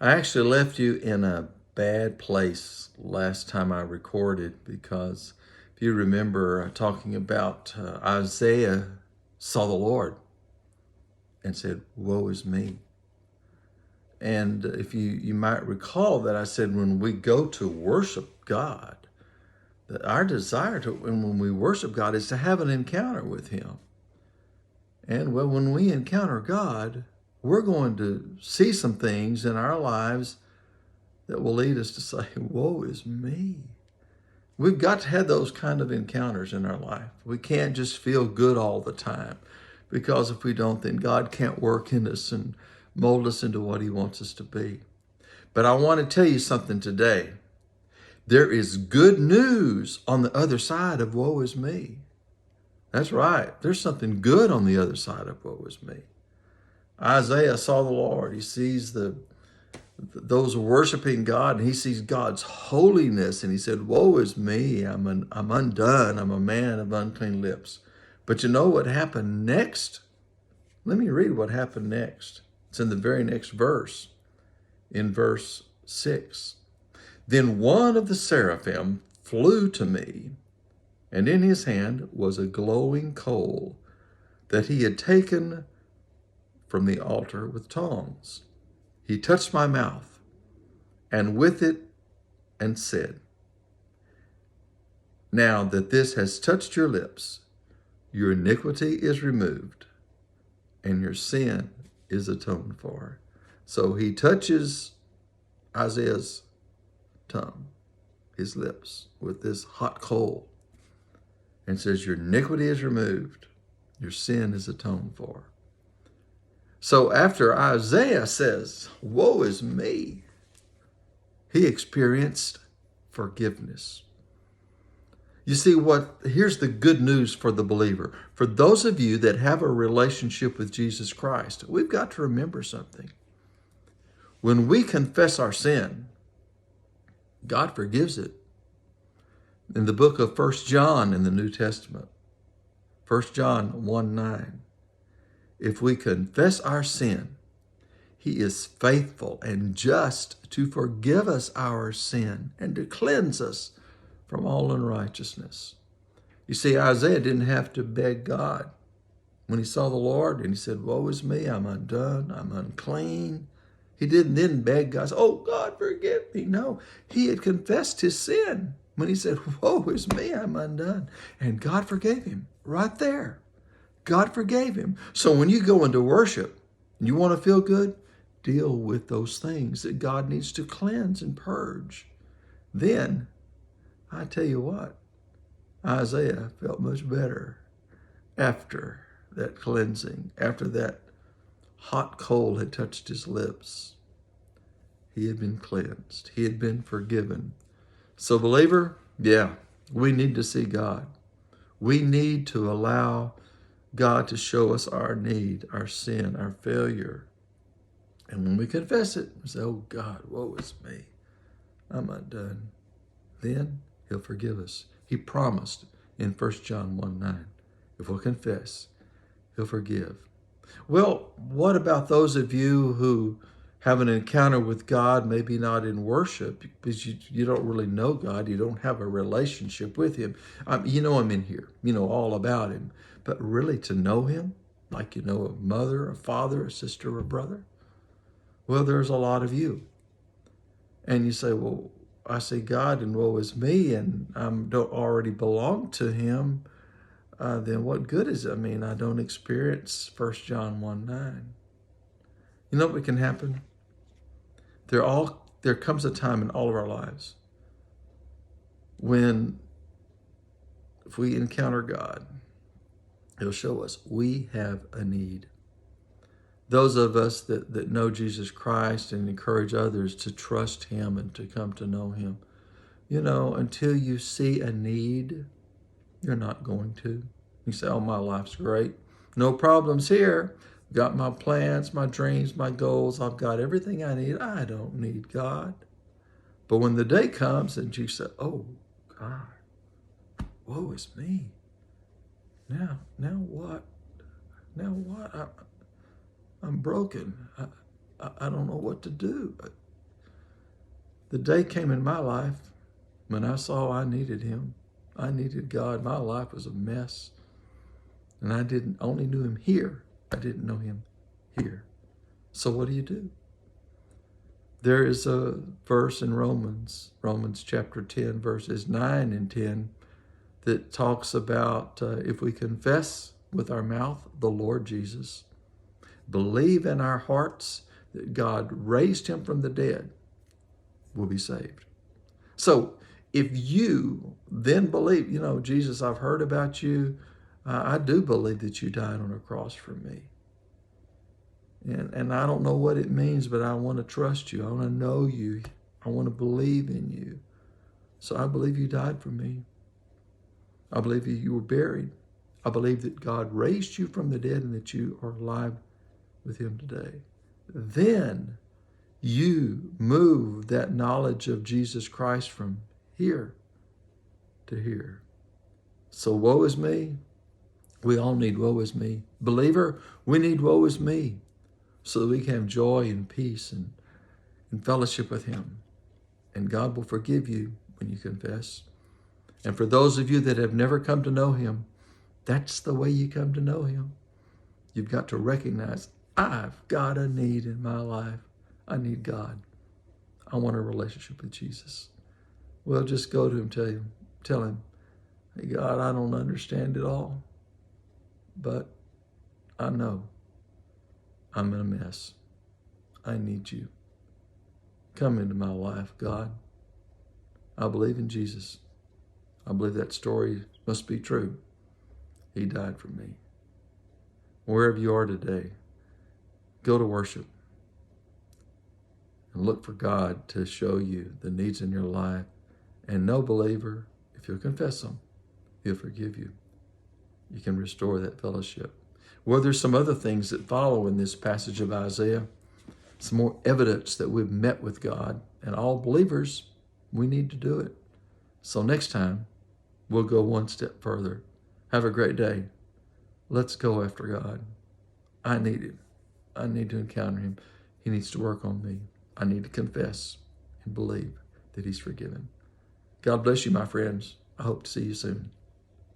I actually left you in a bad place last time I recorded because if you remember talking about Isaiah saw the Lord and said, "Woe is me." And if you might recall that I said when we go to worship God, that our desire to when we worship God is to have an encounter with Him. And well, when we encounter God, we're going to see some things in our lives that will lead us to say, "Woe is me." We've got to have those kind of encounters in our life. We can't just feel good all the time, because if we don't, then God can't work in us and mold us into what He wants us to be. But I want to tell you something today. There is good news on the other side of woe is me. That's right. There's something good on the other side of woe is me. Isaiah saw the Lord. He sees those worshiping God, and he sees God's holiness, and he said, "Woe is me! I'm undone. I'm a man of unclean lips." But you know what happened next? Let me read what happened next. It's in the very next verse, in verse 6. Then one of the seraphim flew to me, and in his hand was a glowing coal that he had taken from the altar with tongs. He touched my mouth, and with it, and said, "Now that this has touched your lips, your iniquity is removed, and your sin is atoned for." So he touches Isaiah's tongue, his lips, with this hot coal, and says, "Your iniquity is removed, your sin is atoned for." So after Isaiah says, "Woe is me," he experienced forgiveness. You see here's the good news for the believer. For those of you that have a relationship with Jesus Christ, we've got to remember something. When we confess our sin, God forgives it. In the book of 1 John in the New Testament, 1 John 1:9, if we confess our sin, He is faithful and just to forgive us our sin and to cleanse us from all unrighteousness. You see, Isaiah didn't have to beg God. When he saw the Lord and he said, "Woe is me, I'm undone, I'm unclean," he didn't then beg God, "Oh, God, forgive me." No, he had confessed his sin when he said, "Woe is me, I'm undone." And God forgave him right there. God forgave him. So when you go into worship and you want to feel good, deal with those things that God needs to cleanse and purge. Then, I tell you what, Isaiah felt much better after that cleansing, after that hot coal had touched his lips. He had been cleansed. He had been forgiven. So, believer, yeah, we need to see God. We need to allow God to show us our need, our sin, our failure. And when we confess it, we say, "Oh God, woe is me. I'm undone." Then He'll forgive us. He promised in 1 John 1:9, if we'll confess, He'll forgive. Well, what about those of you who have an encounter with God, maybe not in worship, because you don't really know God, you don't have a relationship with Him. You know Him in here, you know all about Him, but really to know Him, like you know a mother, a father, a sister, a brother, well, there's a lot of you. And you say, "Well, I see God and woe is me, and I don't already belong to Him." Then what good is it? I mean, I don't experience 1 John 1:9. You know what can happen? There comes a time in all of our lives when if we encounter God, He'll show us we have a need. Those of us that know Jesus Christ and encourage others to trust Him and to come to know Him, until you see a need, you're not going to. You say, "Oh, my life's great. No problems here. Got my plans, my dreams, my goals. I've got everything I need. I don't need God." But when the day comes and you say, "Oh, God, woe is me. Now what? Now what? I'm broken. I don't know what to do." The day came in my life when I saw I needed him. I needed God. My life was a mess. And I only knew him here. I didn't know him here. So what do? There is a verse in Romans chapter 10, verses 9 and 10, that talks about if we confess with our mouth the Lord Jesus, believe in our hearts that God raised him from the dead, we'll be saved. So if you then believe, Jesus, I've heard about you. I do believe that you died on a cross for me. And I don't know what it means, but I want to trust you. I want to know you. I want to believe in you. So I believe you died for me. I believe you were buried. I believe that God raised you from the dead and that you are alive with him today. Then you move that knowledge of Jesus Christ from here to here. So woe is me. We all need woe is me. Believer, we need woe is me so that we can have joy and peace and fellowship with him. And God will forgive you when you confess. And for those of you that have never come to know him, that's the way you come to know him. You've got to recognize, I've got a need in my life. I need God. I want a relationship with Jesus. Well, just go to him, tell him, hey, God, I don't understand it all, but I know I'm in a mess. I need you. Come into my life, God. I believe in Jesus. I believe that story must be true. He died for me. Wherever you are today, go to worship and look for God to show you the needs in your life. And no believer, if you'll confess them, he'll forgive you. You can restore that fellowship. Well, there's some other things that follow in this passage of Isaiah. Some more evidence that we've met with God. And all believers, we need to do it. So next time, we'll go one step further. Have a great day. Let's go after God. I need him. I need to encounter him. He needs to work on me. I need to confess and believe that he's forgiven. God bless you, my friends. I hope to see you soon.